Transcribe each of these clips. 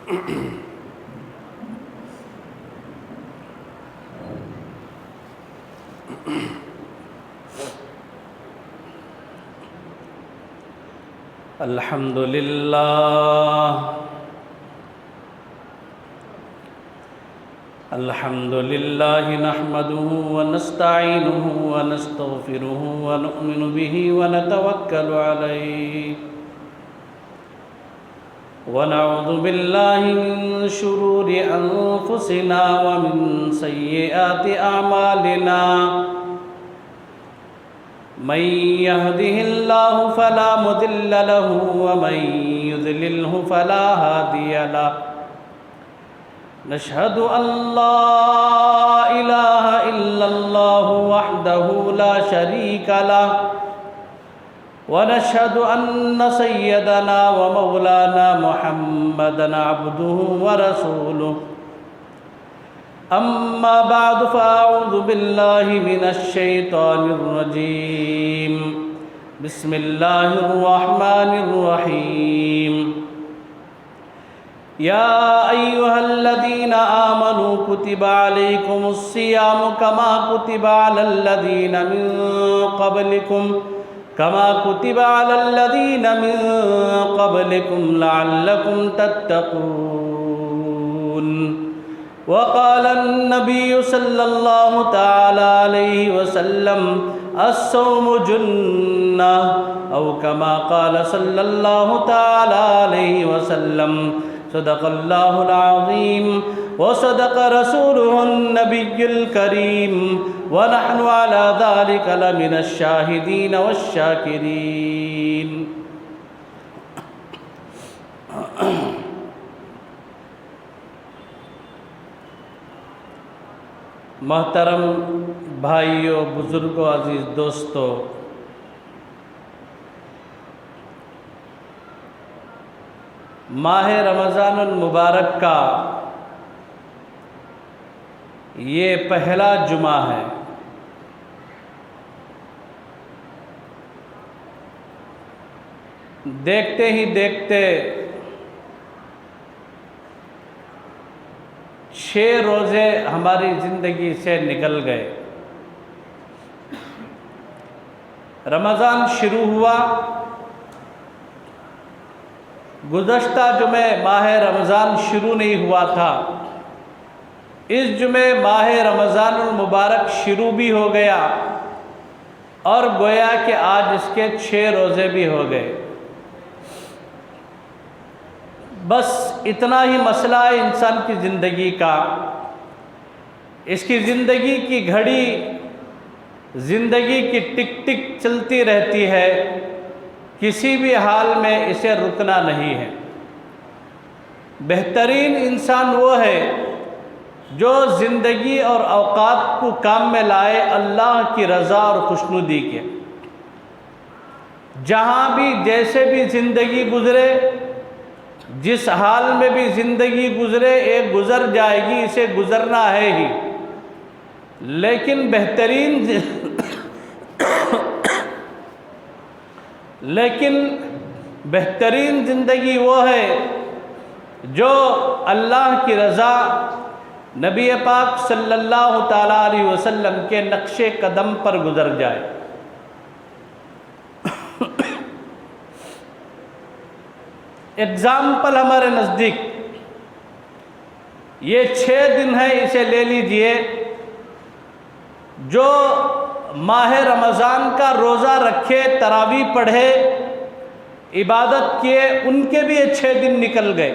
الحمد لله الحمد لله نحمده ونستعينه ونستغفره ونؤمن به ونتوكل عليه ونعوذ بالله من شرور أنفسنا ومن سيئات أعمالنا من يهده الله فلا مضل له ومن يضلله فلا هادي له نشهد أن لا إله إلا الله وحده لا شريك له ونشهد أن سيدنا ومولانا محمدًا عبده ورسوله أما بعد فأعوذ بالله من الشيطان الرجيم بسم الله الرحمن الرحيم يا أيها الذين آمنوا كتب عليكم الصيام كما كتب على الذين من قبلكم لعلكم تتقون وقال النبي صلى الله تعالى عليه وسلم الصوم جنة أو كما قال صلى الله تعالى عليه وسلم صدق الله العظيم وصدق رسوله النبي الكريم ونحن على ذلك لمن الشاهدين والشاكرين محترم بھائیوں، بزرگوں، عزیز دوستو، ماہ رمضان المبارک کا یہ پہلا جمعہ ہے۔ دیکھتے ہی دیکھتے 6 روزے ہماری زندگی سے نکل گئے۔ رمضان شروع ہوا، گزشتہ جمعے ماہ رمضان شروع نہیں ہوا تھا، اس جمعے ماہ رمضان المبارک شروع بھی ہو گیا اور گویا کہ آج اس کے 6 روزے بھی ہو گئے۔ بس اتنا ہی مسئلہ ہے انسان کی زندگی کا۔ اس کی زندگی کی گھڑی، زندگی کی ٹک ٹک چلتی رہتی ہے، کسی بھی حال میں اسے رکنا نہیں ہے۔ بہترین انسان وہ ہے جو زندگی اور اوقات کو کام میں لائے اللہ کی رضا اور خوشنودی کے۔ جہاں بھی جیسے بھی زندگی گزرے، جس حال میں بھی زندگی گزرے، ایک گزر جائے گی، اسے گزرنا ہے ہی، لیکن بہترین زندگی وہ ہے جو اللہ کی رضا، نبی پاک صلی اللہ تعالیٰ علیہ وسلم کے نقش قدم پر گزر جائے۔ اگزامپل ہمارے نزدیک یہ 6 دن ہے، اسے لے لیجئے۔ جو ماہ رمضان کا روزہ رکھے، تراویح پڑھے، عبادت کیے، ان کے بھی یہ 6 دن نکل گئے،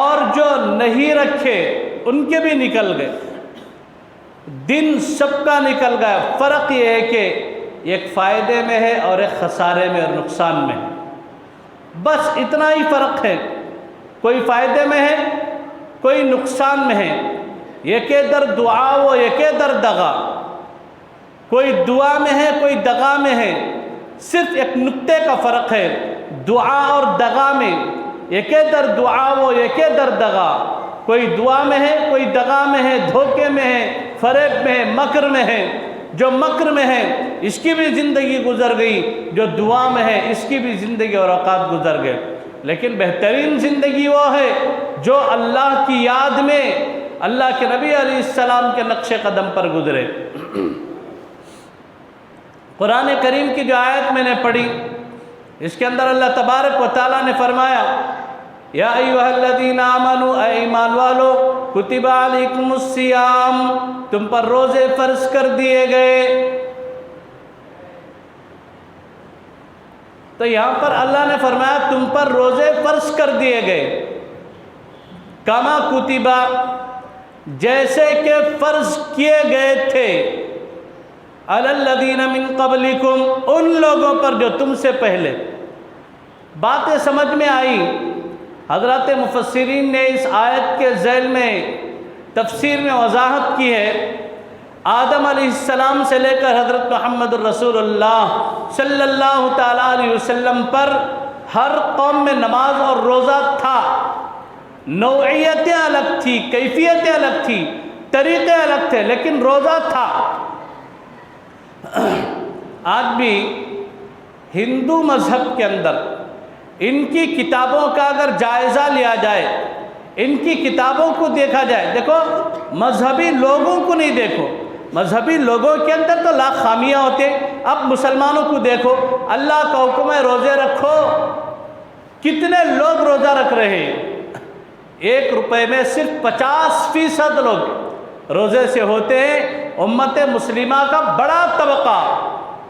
اور جو نہیں رکھے ان کے بھی نکل گئے۔ دن سب کا نکل گیا، فرق یہ ہے کہ ایک فائدے میں ہے اور ایک خسارے میں اور نقصان میں ہے، بس اتنا ہی فرق ہے۔ کوئی فائدے میں ہے، کوئی نقصان میں ہے۔ یکے در دعا و یکے در دغا، کوئی دعا میں ہے، کوئی دغا میں ہے، صرف ایک نقطے کا فرق ہے دعا اور دغا میں۔ یکے در دعا و یکے در دغا، کوئی دعا میں ہے، کوئی دغا میں ہے، دھوکے میں ہے، فریب میں ہے، مکر میں ہے۔ جو مکر میں ہے اس کی بھی زندگی گزر گئی، جو دعا میں ہے اس کی بھی زندگی اور اوقات گزر گئے۔ لیکن بہترین زندگی وہ ہے جو اللہ کی یاد میں اللہ کے نبی علیہ السلام کے نقش قدم پر گزرے۔ قرآن کریم کی جو آیت میں نے پڑھی، اس کے اندر اللہ تبارک و تعالیٰ نے فرمایا، یا ایھا الذین آمنوا، اے ایمان والو، کتب علیکم الصیام، تم پر روزے فرض کر دیے گئے۔ تو یہاں پر اللہ نے فرمایا تم پر روزے فرض کر دیے گئے، کما کتبہ، جیسے کہ فرض کیے گئے تھے، علی الذین من قبلکم، ان لوگوں پر جو تم سے پہلے۔ باتیں سمجھ میں آئی؟ حضرات مفسرین نے اس آیت کے ذیل میں تفسیر میں وضاحت کی ہے، آدم علیہ السلام سے لے کر حضرت محمد الرسول اللہ صلی اللہ تعالیٰ علیہ وسلم پر ہر قوم میں نماز اور روزہ تھا، نوعیتیں الگ تھی، کیفیتیں الگ تھی، طریقے الگ تھے، لیکن روزہ تھا۔ آج بھی ہندو مذہب کے اندر ان کی کتابوں کا اگر جائزہ لیا جائے، ان کی کتابوں کو دیکھا جائے، دیکھو مذہبی لوگوں کو نہیں دیکھو، مذہبی لوگوں کے اندر تو لاکھ خامیاں ہوتے، اب مسلمانوں کو دیکھو، اللہ کا حکم ہے روزے رکھو، کتنے لوگ روزہ رکھ رہے ہیں؟ 1 روپے میں صرف 50% لوگ روزے سے ہوتے ہیں۔ امت مسلمہ کا بڑا طبقہ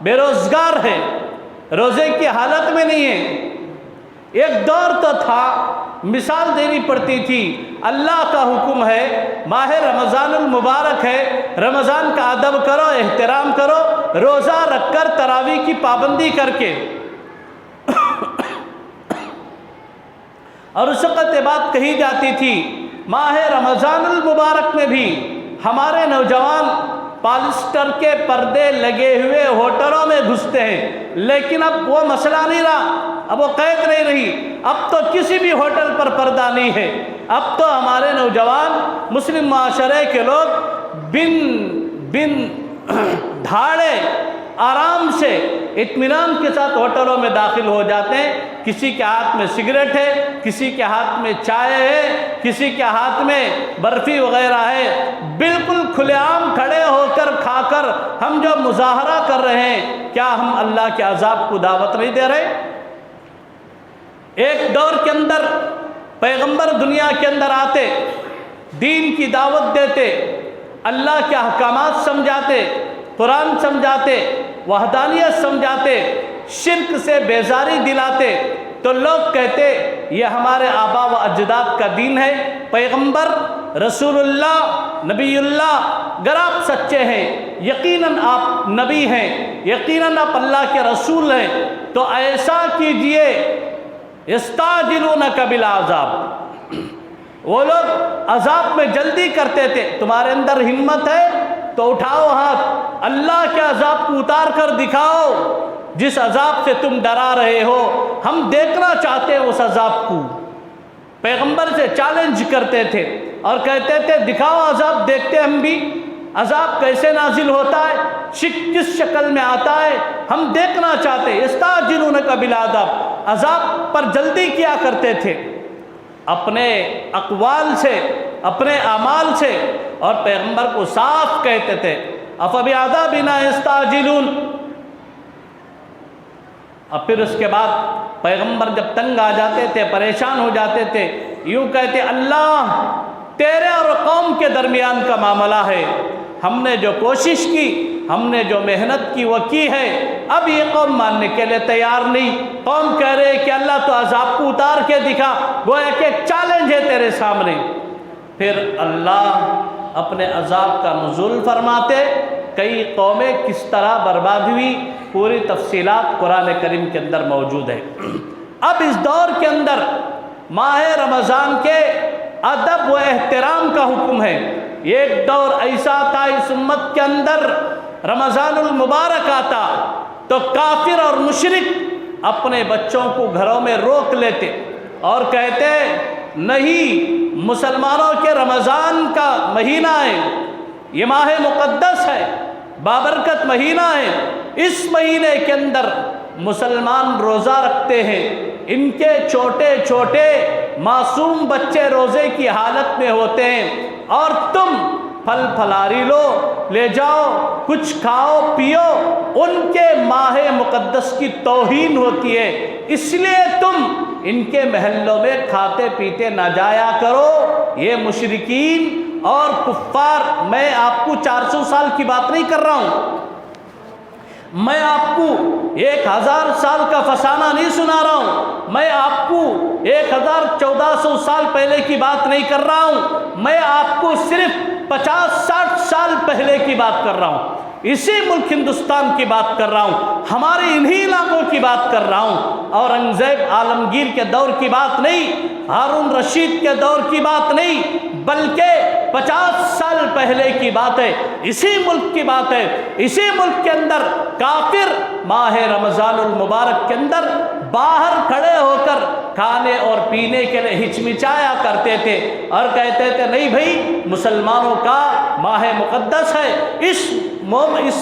بے روزگار ہے، روزے کی حالت میں نہیں ہے۔ ایک دور تو تھا، مثال دینی پڑتی تھی، اللہ کا حکم ہے، ماہ رمضان المبارک ہے، رمضان کا ادب کرو، احترام کرو، روزہ رکھ کر تراویح کی پابندی کر کے۔ اور اس وقت یہ بات کہی جاتی تھی، ماہ رمضان المبارک میں بھی ہمارے نوجوان پالسٹر کے پردے لگے ہوئے ہوٹلوں میں گھستے ہیں، لیکن اب وہ مسئلہ نہیں رہا، اب وہ قید نہیں رہی، اب تو کسی بھی ہوٹل پر پردہ نہیں ہے۔ اب تو ہمارے نوجوان مسلم معاشرے کے لوگ بن دھاڑے آرام سے اطمینان کے ساتھ ہوٹلوں میں داخل ہو جاتے ہیں، کسی کے ہاتھ میں سگریٹ ہے، کسی کے ہاتھ میں چائے ہے، کسی کے ہاتھ میں برفی وغیرہ ہے، بالکل کھلے عام کھڑے ہو کر کھا کر ہم جو مظاہرہ کر رہے ہیں، کیا ہم اللہ کے عذاب کو دعوت نہیں دے رہے؟ ایک دور کے اندر پیغمبر دنیا کے اندر آتے، دین کی دعوت دیتے، اللہ کے احکامات سمجھاتے، قرآن سمجھاتے، وحدانیت سمجھاتے، شرک سے بیزاری دلاتے، تو لوگ کہتے یہ ہمارے آبا و اجداد کا دین ہے، پیغمبر رسول اللہ نبی اللہ، اگر آپ سچے ہیں، یقیناً آپ نبی ہیں، یقیناً آپ اللہ کے رسول ہیں، تو ایسا کیجئے، یستعجلونک بالعذاب، وہ لوگ عذاب میں جلدی کرتے تھے، تمہارے اندر ہمت ہے تو اٹھاؤ ہاتھ، اللہ کے عذاب کو اتار کر دکھاؤ، جس عذاب سے تم ڈرا رہے ہو ہم دیکھنا چاہتے ہیں اس عذاب کو۔ پیغمبر سے چیلنج کرتے تھے اور کہتے تھے دکھاؤ عذاب، دیکھتے ہم بھی عذاب کیسے نازل ہوتا ہے، کس شکل میں آتا ہے، ہم دیکھنا چاہتے ہیں۔ یستعجلونک بالعذاب، عذاب پر جلدی کیا کرتے تھے اپنے اقوال سے، اپنے اعمال سے، اور پیغمبر کو صاف کہتے تھے افبعذابنا یستعجلون۔ اور پھر اس کے بعد پیغمبر جب تنگ آ جاتے تھے، پریشان ہو جاتے تھے، یوں کہتے اللہ تیرے اور قوم کے درمیان کا معاملہ ہے، ہم نے جو کوشش کی، ہم نے جو محنت کی وہ کی ہے، اب یہ قوم ماننے کے لیے تیار نہیں، قوم کہہ رہے کہ اللہ تو عذاب کو اتار کے دکھا، گویا کہ ایک چیلنج ہے تیرے سامنے۔ پھر اللہ اپنے عذاب کا نزول فرماتے، کئی قومیں کس طرح برباد ہوئی، پوری تفصیلات قرآن کریم کے اندر موجود ہے۔ اب اس دور کے اندر ماہ رمضان کے ادب و احترام کا حکم ہے۔ ایک دور ایسا تھا اس امت کے اندر، رمضان المبارک آتا تو کافر اور مشرک اپنے بچوں کو گھروں میں روک لیتے اور کہتے نہیں، مسلمانوں کے رمضان کا مہینہ ہے، یہ ماہ مقدس ہے، بابرکت مہینہ ہے، اس مہینے کے اندر مسلمان روزہ رکھتے ہیں، ان کے چھوٹے چھوٹے معصوم بچے روزے کی حالت میں ہوتے ہیں اور تم پھل پھلاری لو، لے جاؤ، کچھ کھاؤ پیو، ان کے ماہ مقدس کی توہین ہوتی ہے، اس لیے تم ان کے محلوں میں کھاتے پیتے نہ جایا کرو۔ یہ مشرکین اور کفار، میں آپ کو 400 سال کی بات نہیں کر رہا ہوں، میں آپ کو 1000 سال کا فسانہ نہیں سنا رہا ہوں، میں آپ کو 1400 سال پہلے کی بات نہیں کر رہا ہوں، میں آپ کو صرف 50-60 سال پہلے کی بات کر رہا ہوں، اسی ملک ہندوستان کی بات کر رہا ہوں، ہمارے انہی علاقوں کی بات کر رہا ہوں، اورنگزیب عالمگیر کے دور کی بات نہیں، ہارون رشید کے دور کی بات نہیں، بلکہ 50 سال پہلے کی بات ہے، اسی ملک کی بات ہے۔ اسی ملک کے اندر کافر ماہ رمضان المبارک کے اندر باہر کھڑے ہو کر کھانے اور پینے کے لیے ہچمچایا کرتے تھے اور کہتے تھے نہیں بھائی مسلمانوں کا ماہ مقدس ہے، اس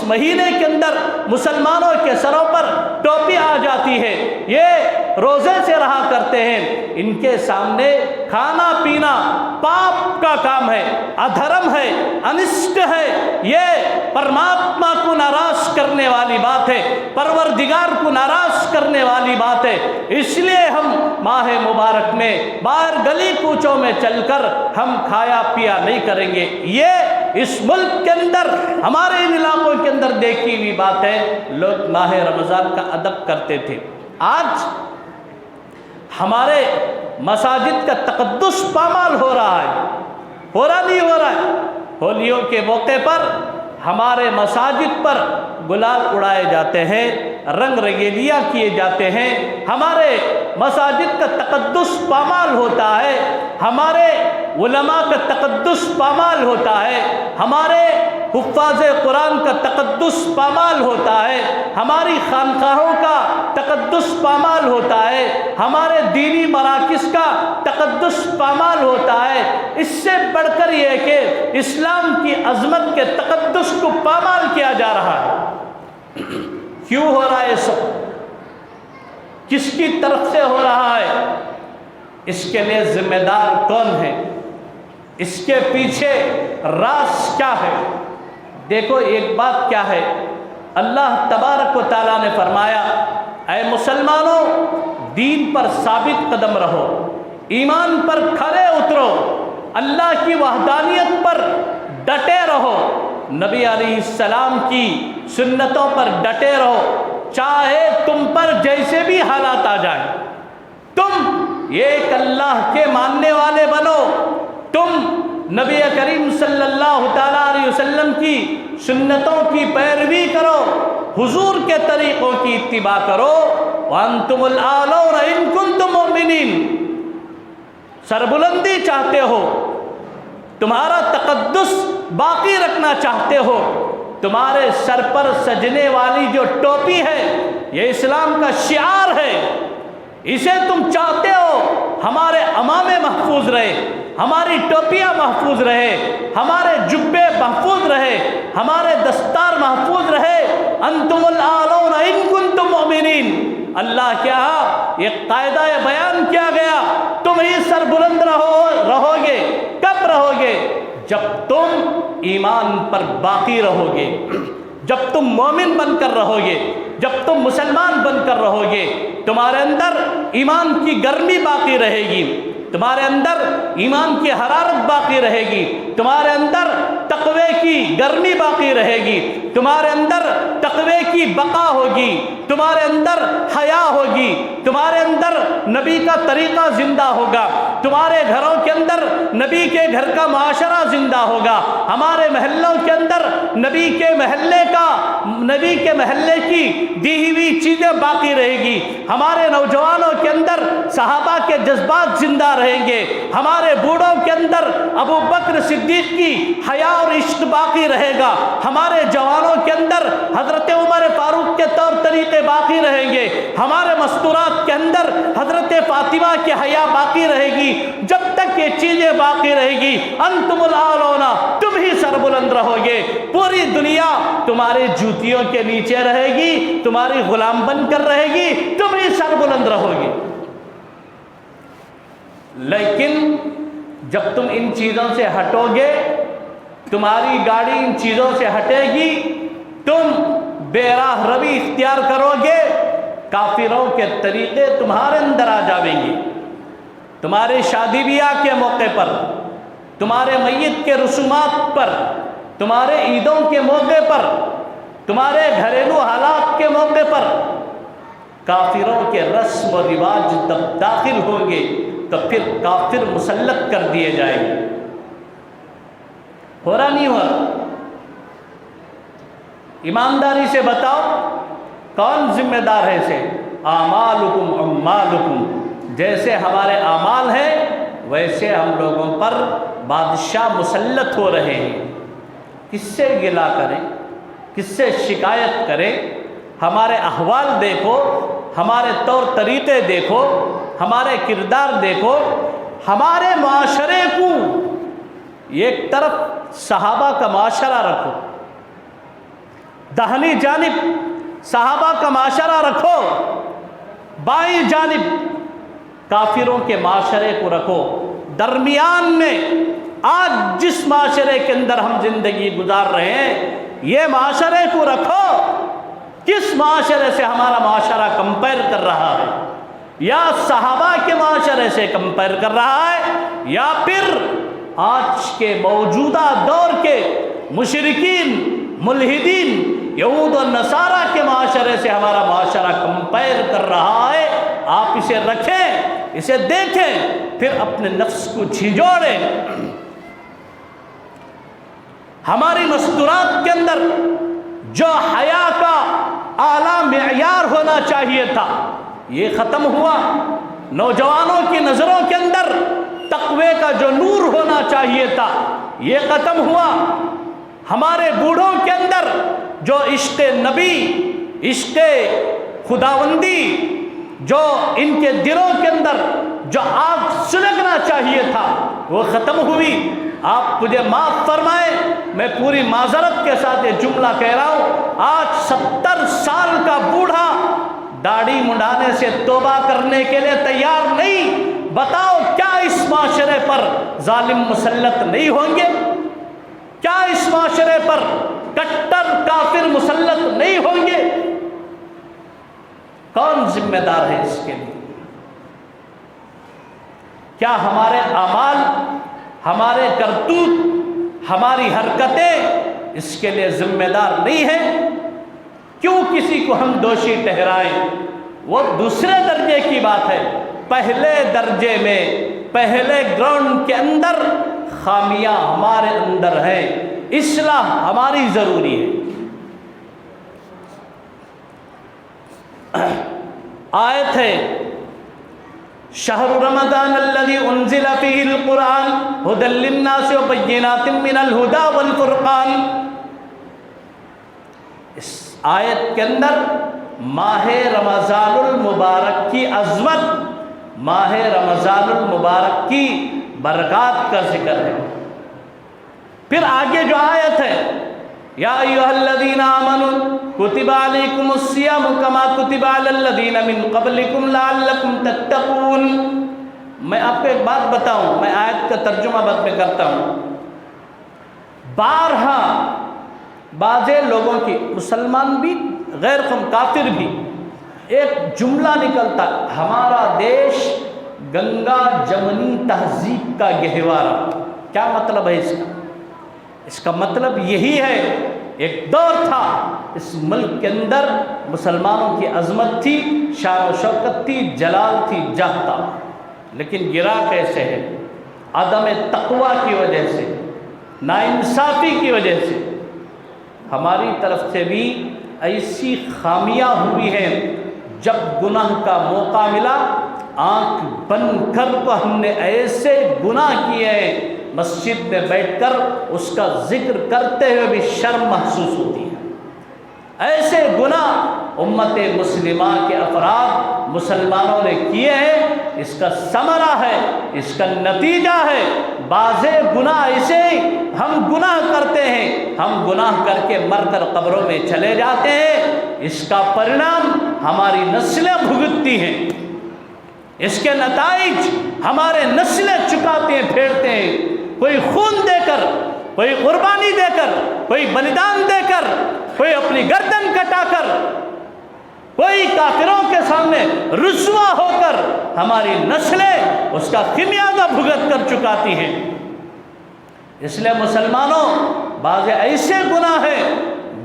مہینے کے اندر مسلمانوں کے سروں پر ٹوپی آ جاتی ہے، یہ روزے سے رہا کرتے ہیں۔ ان کے سامنے کھانا پینا پاپ کا کام ہے، ادھرم ہے، انشٹ ہے، یہ پرماتما کو ناراض کرنے والی بات ہے، پروردگار کو ناراض کرنے والی بات ہے، اس لیے ہم ماہ مبارک میں باہر گلی کوچوں میں چل کر ہم کھایا پیا نہیں کریں گے۔ یہ اس ملک کے اندر ہمارے ان علاقوں کے اندر دیکھی ہوئی بات ہے، لوگ ماہ رمضان کا ادب کرتے تھے۔ آج ہمارے مساجد کا تقدس پامال ہو رہا ہے، ہو رہا نہیں ہو رہا ہے؟ ہولیوں کے موقع پر ہمارے مساجد پر گلال اڑائے جاتے ہیں، رنگ رنگیلیاں کیے جاتے ہیں، ہمارے مساجد کا تقدس پامال ہوتا ہے، ہمارے علماء کا تقدس پامال ہوتا ہے، ہمارے حفاظ قرآن کا تقدس پامال ہوتا ہے، ہماری خانقاہوں کا تقدس پامال ہوتا ہے، ہمارے دینی مراکز کا تقدس پامال ہوتا ہے۔ اس سے بڑھ کر یہ کہ اسلام کی عظمت کے تقدس کو پامال کیا جا رہا ہے۔ کیوں ہو رہا ہے یہ سب؟ کس کی طرف سے ہو رہا ہے؟ اس کے لیے ذمہ دار کون ہے؟ اس کے پیچھے راز کیا ہے؟ دیکھو ایک بات کیا ہے، اللہ تبارک و تعالیٰ نے فرمایا اے مسلمانوں دین پر ثابت قدم رہو، ایمان پر کھرے اترو، اللہ کی وحدانیت پر ڈٹے رہو، نبی علیہ السلام کی سنتوں پر ڈٹے رہو، چاہے تم پر جیسے بھی حالات آ جائیں، تم ایک اللہ کے ماننے والے بنو، تم نبی کریم صلی اللہ تعالیٰ علیہ وسلم کی سنتوں کی پیروی کرو، حضور کے طریقوں کی اتباع کرو، وانتم الاعلون ان کنتم مؤمنین، سربلندی چاہتے ہو، تمہارا تقدس باقی رکھنا چاہتے ہو، تمہارے سر پر سجنے والی جو ٹوپی ہے یہ اسلام کا شعار ہے، اسے تم چاہتے ہو ہمارے عمامے محفوظ رہے، ہماری ٹوپیاں محفوظ رہے، ہمارے جبے محفوظ رہے، ہمارے دستار محفوظ رہے، انتم الاعلون ان کنتم مؤمنین، اللہ کیا یہ قاعدہ بیان کیا گیا، تم ہی سر بلند رہو گے، کب رہو گے؟ جب تم ایمان پر باقی رہو گے، جب تم مومن بن کر رہو گے، جب تم مسلمان بن کر رہو گے، تمہارے اندر ایمان کی گرمی باقی رہے گی، تمہارے اندر ایمان کی حرارت باقی رہے گی، تمہارے اندر تقوی کی گرمی باقی رہے گی، تمہارے اندر تقوی کی بقا ہوگی، تمہارے اندر حیا ہوگی، تمہارے اندر نبی کا طریقہ زندہ ہوگا، تمہارے گھروں کے اندر نبی کے گھر کا معاشرہ زندہ ہوگا، ہمارے محلوں کے اندر نبی کے محلے کی دی ہوئی چیزیں باقی رہے گی، ہمارے نوجوانوں کے اندر صحابہ کے جذبات زندہ رہیں گے، ہمارے بوڑھوں کے اندر ابو بکر صدیق کی حیا اور عشق باقی رہے گا، ہمارے جوانوں کے اندر حضرت عمر فاروق کے طور طریقے باقی رہیں گے، ہمارے مستورات کے اندر حضرت فاطمہ کی حیا باقی رہے گی۔ جب تک یہ چیزیں باقی رہے گی انتم الاعلون، تم ہی سربلند رہو گے، پوری دنیا تمہاری جوتیوں کے نیچے رہے گی، تمہاری غلام بن کر رہے گی، تم ہی سربلند رہو گے۔ لیکن جب تم ان چیزوں سے ہٹو گے، تمہاری گاڑی ان چیزوں سے ہٹے گی، تم بے راہ روی اختیار کرو گے، کافروں کے طریقے تمہارے اندر آ جائیں گے۔ تمہارے شادی بیاہ کے موقع پر، تمہارے میت کے رسومات پر، تمہارے عیدوں کے موقع پر، تمہارے گھریلو حالات کے موقع پر کافروں کے رسم و رواج جب داخل ہوں گے تو پھر کافر مسلط کر دیے جائیں گے۔ ہو رہا نہیں ہو رہا؟ ایمانداری سے بتاؤ کون ذمہ دار ہے اسے؟ اعمالکم اعمالکم، جیسے ہمارے اعمال ہیں ویسے ہم لوگوں پر بادشاہ مسلط ہو رہے ہیں۔ کس سے گلا کریں، کس سے شکایت کریں؟ ہمارے احوال دیکھو، ہمارے طور طریقے دیکھو، ہمارے کردار دیکھو، ہمارے معاشرے کو ایک طرف صحابہ کا معاشرہ رکھو، داہنی جانب صحابہ کا معاشرہ رکھو، بائیں جانب کافروں کے معاشرے کو رکھو، درمیان میں آج جس معاشرے کے اندر ہم زندگی گزار رہے ہیں یہ معاشرے کو رکھو۔ کس معاشرے سے ہمارا معاشرہ کمپیئر کر رہا ہے؟ یا صحابہ کے معاشرے سے کمپیئر کر رہا ہے، یا پھر آج کے موجودہ دور کے مشرکین، ملحدین، یہود و نصارہ کے معاشرے سے ہمارا معاشرہ کمپیئر کر رہا ہے؟ آپ اسے رکھیں، اسے دیکھیں، پھر اپنے نفس کو جھنجھوڑیں۔ ہماری مستورات کے اندر جو حیا کا اعلیٰ معیار ہونا چاہیے تھا یہ ختم ہوا، نوجوانوں کی نظروں کے اندر تقوی کا جو نور ہونا چاہیے تھا یہ ختم ہوا، ہمارے بوڑھوں کے اندر جو عشق نبی، عشق خداوندی، جو ان کے دلوں کے اندر جو آگ سلگنا چاہیے تھا وہ ختم ہوئی۔ آپ مجھے معاف فرمائیں، میں پوری معذرت کے ساتھ یہ جملہ کہہ رہا ہوں، آج 70 سال کا بوڑھا داڑھی منڈانے سے توبہ کرنے کے لیے تیار نہیں۔ بتاؤ کیا اس معاشرے پر ظالم مسلط نہیں ہوں گے؟ کیا اس معاشرے پر کٹر کافر مسلط نہیں ہوں گے؟ کون ذمہ دار ہے اس کے لیے؟ کیا ہمارے اعمال، ہمارے کرتوت، ہماری حرکتیں اس کے لیے ذمہ دار نہیں ہیں؟ کیوں کسی کو ہم دوشی ٹھہرائیں؟ وہ دوسرے درجے کی بات ہے۔ پہلے درجے میں، پہلے گراؤنڈ کے اندر خامیاں ہمارے اندر ہیں، اصلاح ہماری ضروری ہے۔ آیت ہے شہر رمضان الذی انزل فیہ القرآن ھدی للناس وبینات من الھدی والفرقان۔ اس آیت کے اندر ماہ رمضان المبارک کی عظمت، ماہ رمضان المبارک کی برکات کا ذکر ہے۔ پھر آگے جو آیت ہے یا ایھا الذین آمنوا کتب علیکم الصیام کما کتب علی الذین من قبلکم لعلکم تتقون۔ میں آپ کو ایک بات بتاؤں، میں آیت کا ترجمہ بعد میں کرتا ہوں۔ بارہا بعض لوگوں کی، مسلمان بھی غیر کافر بھی، ایک جملہ نکلتا، ہمارا دیش گنگا جمنی تہذیب کا گہوارہ۔ کیا مطلب ہے اس کا؟ اس کا مطلب یہی ہے، ایک دور تھا اس ملک کے اندر مسلمانوں کی عظمت تھی، شان و شوکت تھی، جلال تھی، جاہ تھا، لیکن گرا کیسے ہے؟ عدم تقوی کی وجہ سے، ناانصافی کی وجہ سے۔ ہماری طرف سے بھی ایسی خامیاں ہوئی ہیں، جب گناہ کا موقع ملا آنکھ بند کر تو ہم نے ایسے گناہ کیے ہیں، مسجد میں بیٹھ کر اس کا ذکر کرتے ہوئے بھی شرم محسوس ہوتی ہے۔ ایسے گناہ امت مسلمہ کے افراد مسلمانوں نے کیے ہیں، اس کا ثمرہ ہے، اس کا نتیجہ ہے۔ بعض گناہ ایسے ہم گناہ کرتے ہیں، ہم گناہ کر کے مر کر قبروں میں چلے جاتے ہیں، اس کا پرینام ہماری نسلیں بھگتتی ہیں۔ اس کے نتائج ہمارے نسلیں چکاتے ہیں، پھیرتے ہیں، کوئی خون دے کر، کوئی قربانی دے کر، کوئی بلیدان دے کر، کوئی اپنی گردن کٹا کر، کوئی کافروں کے سامنے رسوا ہو کر ہماری نسلیں اس کا خمیازہ بھگت کر چکاتی ہیں۔ اس لیے مسلمانوں، بعض ایسے گناہ ہیں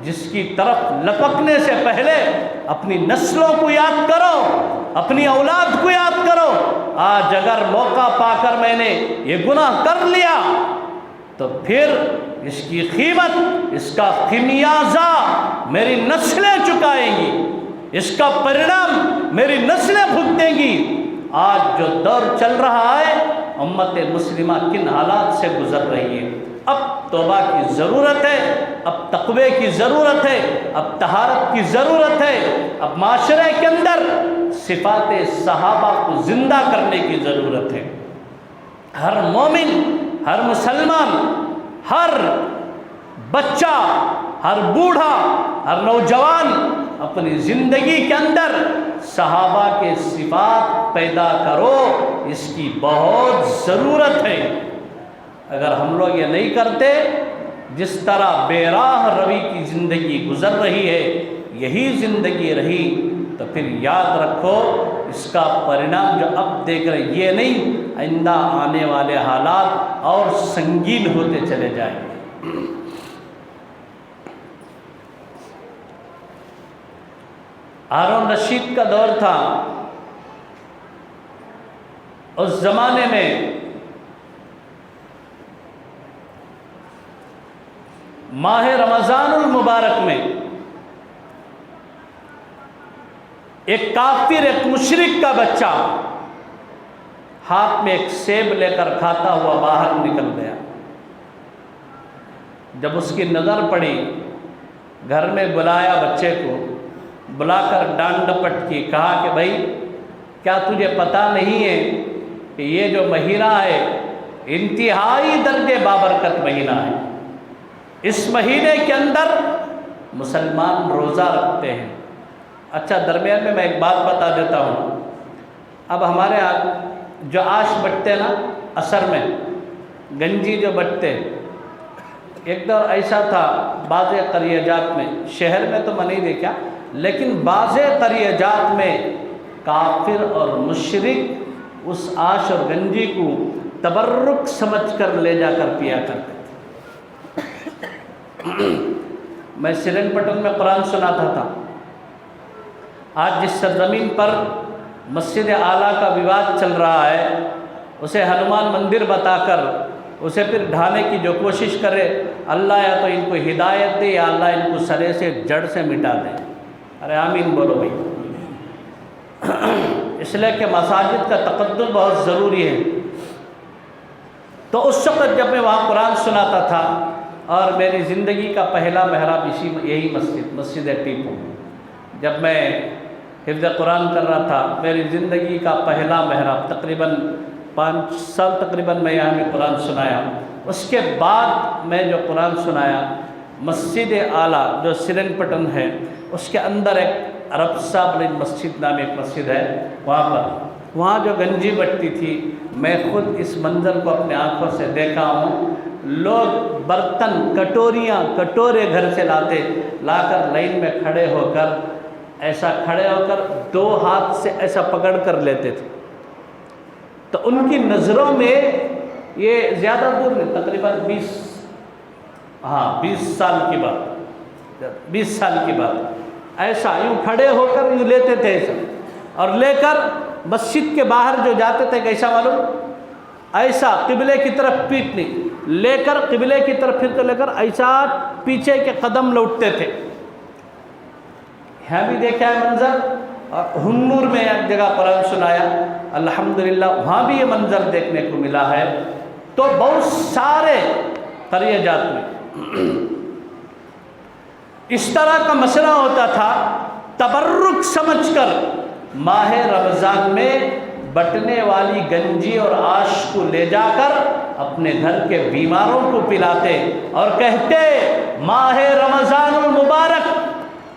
جس کی طرف لپکنے سے پہلے اپنی نسلوں کو یاد کرو، اپنی اولاد کو یاد کرو۔ آج اگر موقع پا کر میں نے یہ گناہ کر لیا تو پھر اس کی قیمت، اس کا خمیازہ میری نسلیں چکائیں گی، اس کا پرینام میری نسلیں بھگتیں گی۔ آج جو دور چل رہا ہے، امت مسلمہ کن حالات سے گزر رہی ہے۔ اب توبہ کی ضرورت ہے، اب تقوی کی ضرورت ہے، اب طہارت کی ضرورت ہے، اب معاشرے کے اندر صفات صحابہ کو زندہ کرنے کی ضرورت ہے۔ ہر مومن، ہر مسلمان، ہر بچہ، ہر بوڑھا، ہر نوجوان اپنی زندگی کے اندر صحابہ کے صفات پیدا کرو، اس کی بہت ضرورت ہے۔ اگر ہم لوگ یہ نہیں کرتے، جس طرح بے راہ روی کی زندگی گزر رہی ہے، یہی زندگی رہی تو پھر یاد رکھو اس کا پرینام جو اب دیکھ رہے یہ نہیں، آئندہ آنے والے حالات اور سنگین ہوتے چلے جائیں گے۔ ہارون رشید کا دور تھا، اس زمانے میں ماہ رمضان المبارک میں ایک کافر، ایک مشرک کا بچہ ہاتھ میں ایک سیب لے کر کھاتا ہوا باہر نکل گیا۔ جب اس کی نظر پڑی، گھر میں بلایا بچے کو، بلا کر ڈانٹ ڈپٹ کی، کہا کہ بھائی کیا تجھے پتہ نہیں ہے کہ یہ جو مہینہ ہے انتہائی درجے بابرکت مہینہ ہے، اس مہینے کے اندر مسلمان روزہ رکھتے ہیں۔ اچھا، درمیان میں ایک بات بتا دیتا ہوں۔ اب ہمارے یہاں جو آش بٹتے نا عصر میں، گنجی جو بٹتے، ایک دور ایسا تھا بعض قریہ جات میں، شہر میں تو میں نہیں دیکھا، لیکن بعض قریہ جات میں کافر اور مشرک اس آش اور گنجی کو تبرک سمجھ کر لے جا کر پیا کرتے تھے۔ میں سرن پٹن میں قرآن سناتا تھا۔ آج جس سرزمین پر مسجد اعلیٰ کا وواد چل رہا ہے، اسے ہنومان مندر بتا کر اسے پھر ڈھانے کی جو کوشش کرے، اللہ یا تو ان کو ہدایت دے یا اللہ ان کو سرے سے جڑ سے مٹا دے۔ ارے آمین بولو بھائی۔ اس لیے کہ مساجد کا تقدس بہت ضروری ہے۔ تو اس وقت جب میں وہاں قرآن سناتا تھا، اور میری زندگی کا پہلا محراب یہی مسجد ٹیپو، جب میں حفظ قرآن کر رہا تھا، میری زندگی کا پہلا محراب، تقریباً 5 سال تقریباً میں یہاں میں قرآن سنایا۔ اس کے بعد میں جو قرآن سنایا، مسجد اعلیٰ جو سرن پٹن ہے، اس کے اندر ایک عرب صاحب مسجد نام ایک مسجد ہے، وہاں جو گنجی بٹتی تھی، میں خود اس منظر کو اپنے آنکھوں سے دیکھا ہوں۔ لوگ برتن، کٹوریاں، کٹورے گھر سے لا کر لائن میں کھڑے ہو کر، ایسا کھڑے ہو کر 2 ہاتھ سے ایسا پکڑ کر لیتے تھے۔ تو ان کی نظروں میں یہ زیادہ دور نہیں، تقریباً 20 سال کی بات، 20 سال کی بات، ایسا یوں کھڑے ہو کر یوں لیتے تھے ایسا، اور لے کر مسجد کے باہر جو جاتے تھے کیسا معلوم، ایسا قبلے کی طرف پیٹ نہیں، لے کر قبلے کی طرف پھر تو لے کر ایسا پیچھے کے قدم لوٹتے تھے۔ یہاں بھی دیکھا ہے منظر، اور ہنور میں ایک جگہ قرآن سنایا، الحمدللہ وہاں بھی یہ منظر دیکھنے کو ملا ہے۔ تو بہت سارے قریہ جات میں اس طرح کا مسئلہ ہوتا تھا، تبرک سمجھ کر ماہ رمضان میں بٹنے والی گنجی اور آش کو لے جا کر اپنے گھر کے بیماروں کو پلاتے اور کہتے، ماہ رمضان المبارک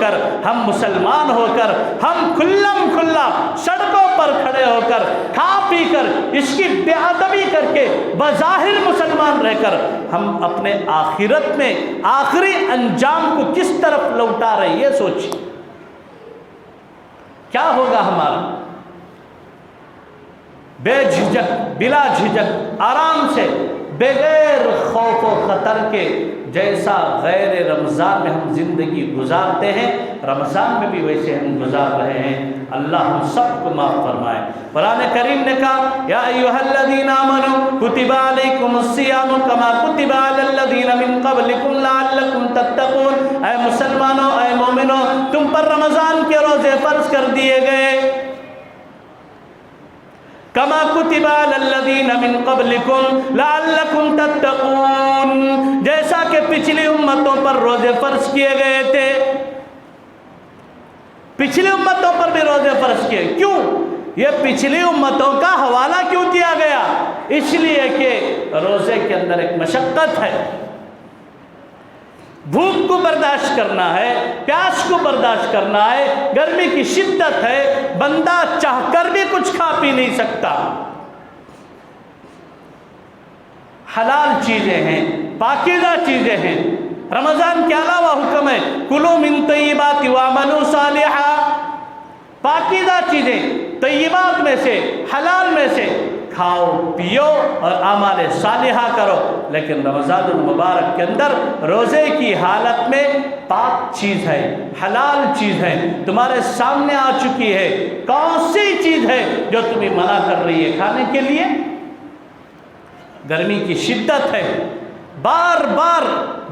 کر، ہم مسلمان ہو کر، ہم کھلم کھلا سڑکوں پر کھڑے ہو کر کھا پی کر اس کی بے ادبی کر کے بظاہر مسلمان رہ کر ہم اپنے آخرت میں آخری انجام کو کس طرف لوٹا رہے ہیں، یہ سوچیے کیا ہوگا ہمارا۔ بے جھجک، بلا جھجک، آرام سے، بغیر خوف و خطر کے، جیسا غیر رمضان میں ہم زندگی گزارتے ہیں رمضان میں بھی ویسے ہم گزار رہے ہیں۔ اللہ ہم سب کو معاف فرمائے۔ قرآن کریم نے کہا یا ایھا الذین آمنوا کتب علیکم الصیام کما کتب علی الذین من قبلکم لعلکم تتقون، اے مسلمانوں، اے مومنوں، تم پر رمضان کے روزے فرض کر دیے گئے کما کتب علی الذین من قبلکم لعلکم تتقون، جیسا کہ پچھلی امتوں پر روزے فرض کیے گئے تھے، پچھلی امتوں پر بھی روزے فرض کیے۔ کیوں یہ پچھلی امتوں کا حوالہ کیوں دیا گیا؟ اس لیے کہ روزے کے اندر ایک مشقت ہے، بھوک کو برداشت کرنا ہے، پیاس کو برداشت کرنا ہے، گرمی کی شدت ہے، بندہ چاہ کر بھی کچھ کھا پی نہیں سکتا۔ حلال چیزیں ہیں، پاکیزہ چیزیں ہیں، رمضان کے علاوہ حکم ہے کلوا من طیبات واعملوا صالحا، پاکیزہ چیزیں طیبات میں سے، حلال میں سے کھاؤ پیو اور اعمال صالحہ کرو۔ لیکن رمضان المبارک کے اندر روزے کی حالت میں پاک چیز ہے، حلال چیز ہے، تمہارے سامنے آ چکی ہے، کون سی چیز ہے جو تمہیں منع کر رہی ہے کھانے کے لیے؟ گرمی کی شدت ہے، بار بار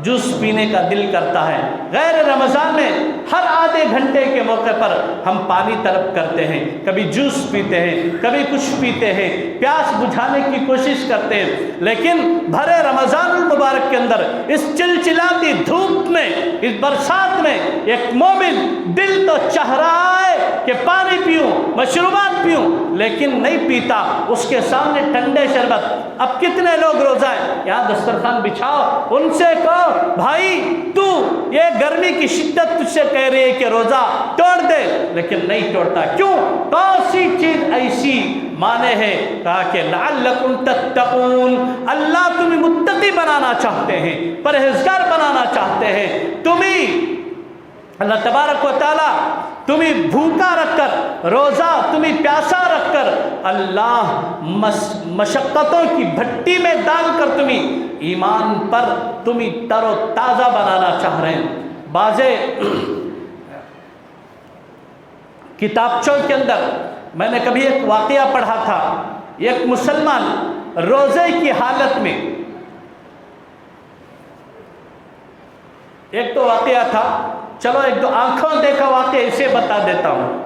جوس پینے کا دل کرتا ہے۔ غیر رمضان میں ہر آدھے گھنٹے کے موقع پر ہم پانی طلب کرتے ہیں، کبھی جوس پیتے ہیں، کبھی کچھ پیتے ہیں، پیاس بجھانے کی کوشش کرتے ہیں۔ لیکن بھرے رمضان المبارک کے اندر اس چلچلاتی دھوپ میں، اس برسات میں ایک مومن دل تو چاہ رہا ہے کہ پانی پیوں، مشروبات پیوں، لیکن نہیں پیتا۔ اس کے سامنے ٹھنڈے شربت، اب کتنے لوگ روزہ ہے، یہاں دسترخوان بچھاؤ، ان سے کہو بھائی تو یہ گرمی کی شدت تجھ سے کہہ رہی ہے کہ روزہ توڑ دے، لیکن نہیں توڑتا۔ کیوں؟ کون سی چیز ایسی مانے ہے؟ کہا کہ لعلکم تتقون، اللہ تمہیں متقی بنانا چاہتے ہیں، پرہیزگار بنانا چاہتے ہیں، تمہیں اللہ تبارک و تعالیٰ تمہیں بھوکا رکھ کر، روزہ تمہیں پیاسا رکھ کر، اللہ مشقتوں کی بھٹی میں ڈال کر تمہیں ایمان پر تمہیں تر و تازہ بنانا چاہ رہے ہیں۔ بعضے کتابچوں کے اندر میں نے کبھی ایک واقعہ پڑھا تھا، ایک مسلمان روزے کی حالت میں، ایک تو واقعہ تھا، چلو ایک دو آنکھوں دیکھا واقعہ اسے بتا دیتا ہوں۔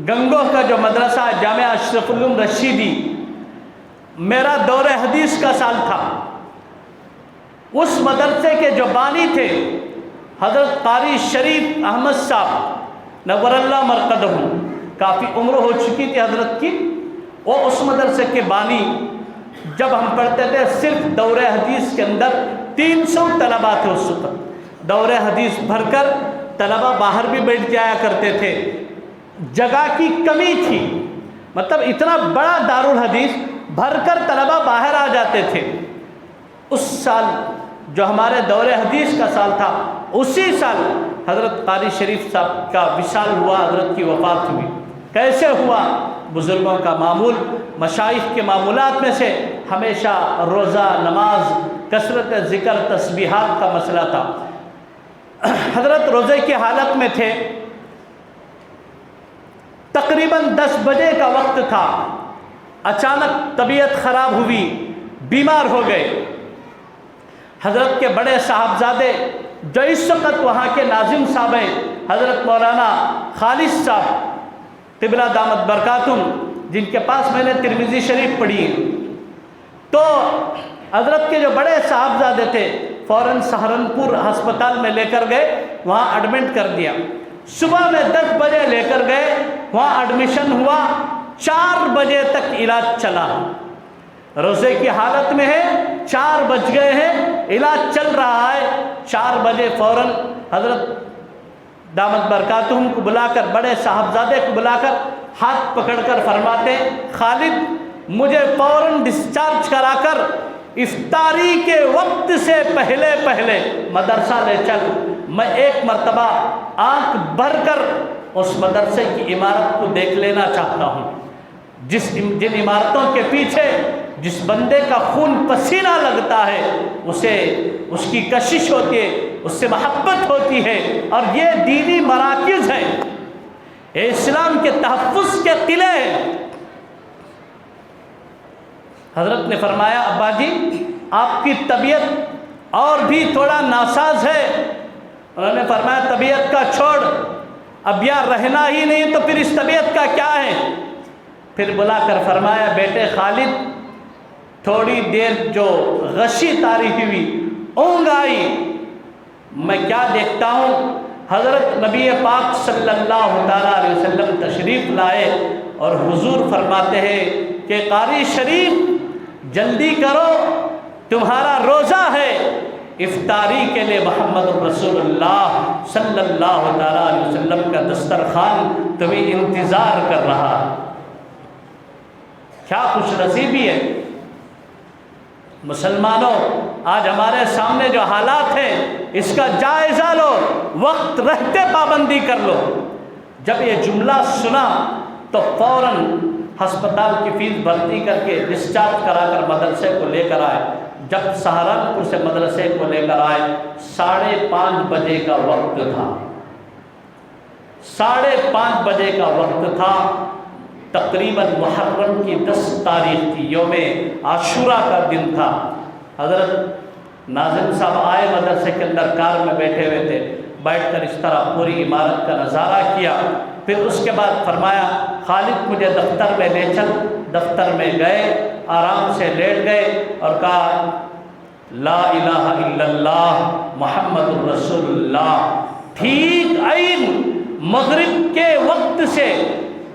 گنگوہ کا جو مدرسہ جامعہ اشرف العلوم رشیدی، میرا دور حدیث کا سال تھا، اس مدرسے کے جو بانی تھے حضرت قاری شریف احمد صاحب نور اللہ مرقدہم، کافی عمر ہو چکی تھی حضرت کی، وہ اس مدرسے کے بانی۔ جب ہم پڑھتے تھے صرف دور حدیث کے اندر 300 طلباء تھے اس وقت، دور حدیث بھر کر طلباء باہر بھی بیٹھ جایا کرتے تھے، جگہ کی کمی تھی، مطلب اتنا بڑا دارالحدیث بھر کر طلباء باہر آ جاتے تھے۔ اس سال جو ہمارے دور حدیث کا سال تھا، اسی سال حضرت قاری شریف صاحب کا وصال ہوا، حضرت کی وفات ہوئی۔ کیسے ہوا؟ بزرگوں کا معمول، مشائخ کے معمولات میں سے ہمیشہ روزہ، نماز، کثرت ذکر، تسبیحات کا مسئلہ تھا۔ حضرت روزے کی حالت میں تھے، تقریباً 10 بجے کا وقت تھا، اچانک طبیعت خراب ہوئی، بیمار ہو گئے۔ حضرت کے بڑے صاحبزادے جو اس وقت وہاں کے ناظم صاحب ہیں، حضرت مولانا خالص صاحب قبلہ دامت برکاتہم، جن کے پاس میں نے ترمذی شریف پڑھی ہے، تو حضرت کے جو بڑے صاحبزادے تھے فوراً سہارنپور ہسپتال میں لے کر گئے، وہاں ایڈمٹ کر دیا۔ صبح میں 10 بجے لے کر گئے، وہاں ایڈمیشن ہوا، 4 بجے تک علاج چلا۔ روزے کی حالت میں ہے، 4 بج گئے ہیں، علاج چل رہا ہے، 4 بجے فوراً حضرت دامت برکاتہم کو بلا کر، بڑے صاحبزادے کو بلا کر ہاتھ پکڑ کر فرماتے خالد مجھے فوراً ڈسچارج کرا کر افطاری کے وقت سے پہلے مدرسہ لے چل، میں ایک مرتبہ آنکھ بھر کر اس مدرسے کی عمارت کو دیکھ لینا چاہتا ہوں، جن عمارتوں کے پیچھے جس بندے کا خون پسینہ لگتا ہے اسے اس کی کشش ہوتی ہے، اس سے محبت ہوتی ہے، اور یہ دینی مراکز ہے، یہ اسلام کے تحفظ کے قلعے ہیں۔ حضرت نے فرمایا ابا جی آپ کی طبیعت اور بھی تھوڑا ناساز ہے۔ انہوں نے فرمایا طبیعت کا چھوڑ، اب یار رہنا ہی نہیں تو پھر اس طبیعت کا کیا ہے؟ پھر بلا کر فرمایا بیٹے خالد تھوڑی دیر جو غشی طاری ہوئی، اونگ آئی، میں کیا دیکھتا ہوں حضرت نبی پاک صلی اللہ تعالیٰ علیہ وسلم تشریف لائے اور حضور فرماتے ہیں کہ قاری شریف جلدی کرو تمہارا روزہ ہے، افطاری کے لیے محمد رسول اللہ صلی اللہ تعالیٰ علیہ وسلم کا دسترخوان تمہیں انتظار کر رہا۔ کیا خوش نصیبی ہے مسلمانوں، آج ہمارے سامنے جو حالات ہیں اس کا جائزہ لو، وقت رہتے پابندی کر لو۔ جب یہ جملہ سنا تو فوراً ہسپتال کی فیس بھرتی کر کے ڈسچارج کرا کر مدرسے کو لے کر آئے۔ جب سہارنپور سے مدرسے کو لے کر آئے 5:30 بجے کا وقت تھا، 5:30 بجے کا وقت تھا، تقریباً محرم کی 10 تاریخ تھی، یوم عاشوراء کا دن تھا۔ حضرت ناظم صاحب آئے مدرسے کے اندر، کار میں بیٹھے ہوئے تھے، بیٹھ کر اس طرح پوری عمارت کا نظارہ کیا، پھر اس کے بعد فرمایا خالد مجھے دفتر میں لے چل۔ دفتر میں گئے، آرام سے لیٹ گئے اور کہا لا الہ الا اللہ محمد الرسول اللہ۔ ٹھیک عین مغرب کے وقت سے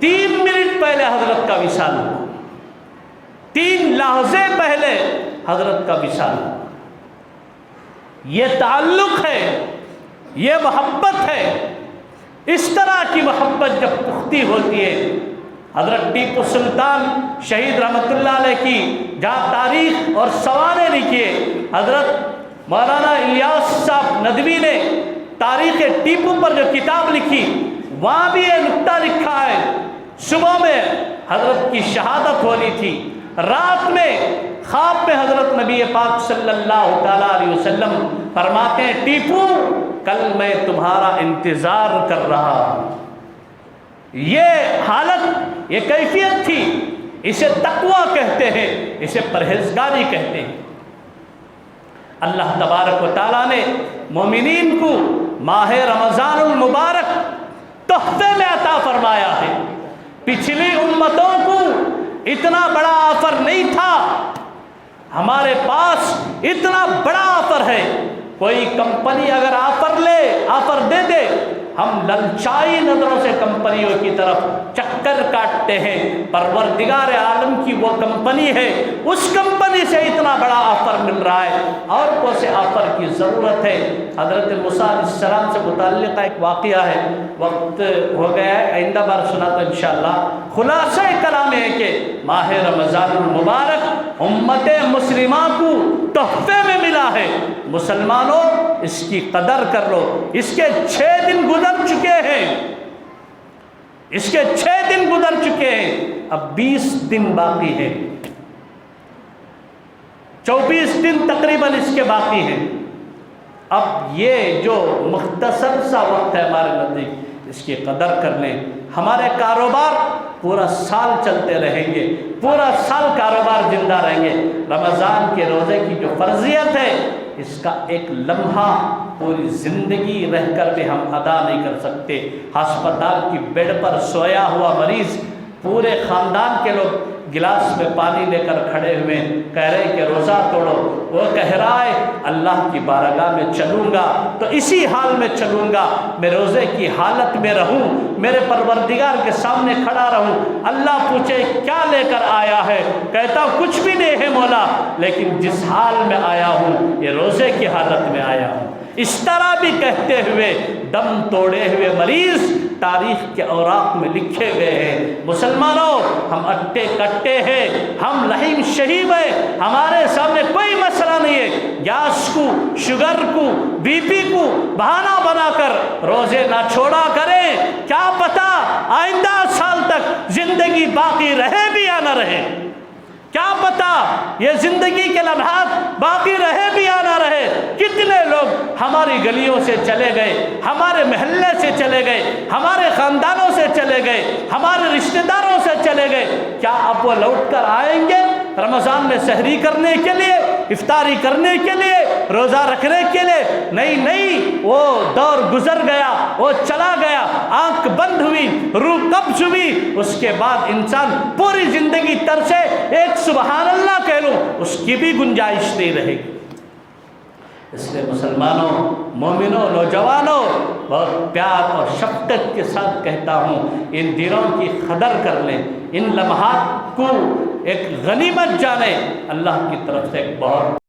3 منٹ پہلے حضرت کا وصال ہوا، 3 لحظے پہلے حضرت کا وصال ہوا۔ یہ تعلق ہے، یہ محبت ہے۔ اس طرح کی محبت جب پختی ہوتی ہے، حضرت ٹیپو سلطان شہید رحمۃ اللہ علیہ کی جہاں تاریخ اور سوانح لکھی ہے، حضرت مولانا الیاس صاحب ندوی نے تاریخ ٹیپو پر جو کتاب لکھی وہاں بھی یہ نقطہ لکھا ہے، صبح میں حضرت کی شہادت ہونی تھی، رات میں خواب میں حضرت نبی پاک صلی اللہ تعالیٰ علیہ وسلم فرماتے ہیں ٹیپو کل میں تمہارا انتظار کر رہا ہوں۔ یہ حالت، یہ کیفیت تھی، اسے تقویٰ کہتے ہیں، اسے پرہیزگاری کہتے ہیں۔ اللہ تبارک و تعالیٰ نے مومنین کو ماہ رمضان المبارک تحفے میں عطا فرمایا ہے۔ پچھلی امتوں کو اتنا بڑا آفر نہیں تھا، ہمارے پاس اتنا بڑا آفر ہے۔ کوئی کمپنی اگر آفر دے دے، ہم للچائی نظروں سے کمپنیوں کی طرف چکر کاٹتے ہیں۔ پروردگار عالم کی وہ کمپنی ہے، اس کمپنی سے اتنا بڑا آفر مل رہا ہے، اور کون سے آفر کی ضرورت ہے؟ حضرت موسیٰ علیہ السلام سے متعلقہ ایک واقعہ ہے، وقت ہو گیا ہے، آئندہ بار سناتا انشاءاللہ۔ خلاصہ کلام ہے کہ ماہ رمضان المبارک امت مسلمہ کو تحفے میں ملا ہے۔ مسلمانوں اس کی قدر کر لو۔ اس کے 6 دن گزر چکے ہیں، اس کے 6 دن گزر چکے ہیں، اب 20 دن باقی ہیں، 24 دن تقریباً اس کے باقی ہیں۔ اب یہ جو مختصر سا وقت ہے ہمارے نزدیک، اس کی قدر کر لیں۔ ہمارے کاروبار پورا سال چلتے رہیں گے، پورا سال کاروبار زندہ رہیں گے۔ رمضان کے روزے کی جو فرضیت ہے، اس کا ایک لمحہ پوری زندگی رہ کر بھی ہم ادا نہیں کر سکتے۔ ہسپتال کی بیڈ پر سویا ہوا مریض پورے خاندان کے لوگ گلاس میں پانی لے کر کھڑے ہوئے کہہ رہے کہ روزہ توڑو. وہ کہہ رہا ہے اللہ کی بارگاہ میں چلوں گا تو اسی حال میں چلوں گا, میں روزے کی حالت میں رہوں, میرے پروردگار کے سامنے کھڑا رہوں. اللہ پوچھے کیا لے کر آیا ہے, کہتا کچھ بھی نہیں ہے مولا, لیکن جس حال میں آیا ہوں یہ روزے کی حالت میں آیا ہوں. اس طرح بھی کہتے ہوئے دم توڑے ہوئے مریض تاریخ کے اوراق میں لکھے گئے ہیں. مسلمانوں, ہم اٹے کٹے ہیں, ہم لحیم شہید ہیں, ہمارے سامنے کوئی مسئلہ نہیں ہے. گیس کو, شوگر کو, بی پی کو بہانہ بنا کر روزے نہ چھوڑا کریں. کیا پتہ آئندہ سال تک زندگی باقی رہے بھی یا نہ رہے, کیا پتہ یہ زندگی کے لمحات باقی رہے بھی یا نہ رہے. کتنے لوگ ہماری گلیوں سے چلے گئے, ہمارے محلے سے چلے گئے, ہمارے خاندانوں سے چلے گئے, ہمارے رشتہ داروں سے چلے گئے. کیا اب وہ لوٹ کر آئیں گے رمضان میں سحری کرنے کے لیے, افطاری کرنے کے لیے, روزہ رکھنے کے لیے؟ نہیں نہیں, وہ دور گزر گیا, وہ چلا گیا. آنکھ بند ہوئی, روح قبض ہوئی, اس کے بعد انسان پوری زندگی ترسے ایک سبحان اللہ کہہ لوں اس کی بھی گنجائش نہیں رہے گی. اس لیے مسلمانوں, مومنوں, نوجوانوں, بہت پیار اور شفقت کے ساتھ کہتا ہوں ان دنوں کی قدر کر لیں, ان لمحات کو ایک غنیمت جانیں. اللہ کی طرف سے ایک بہت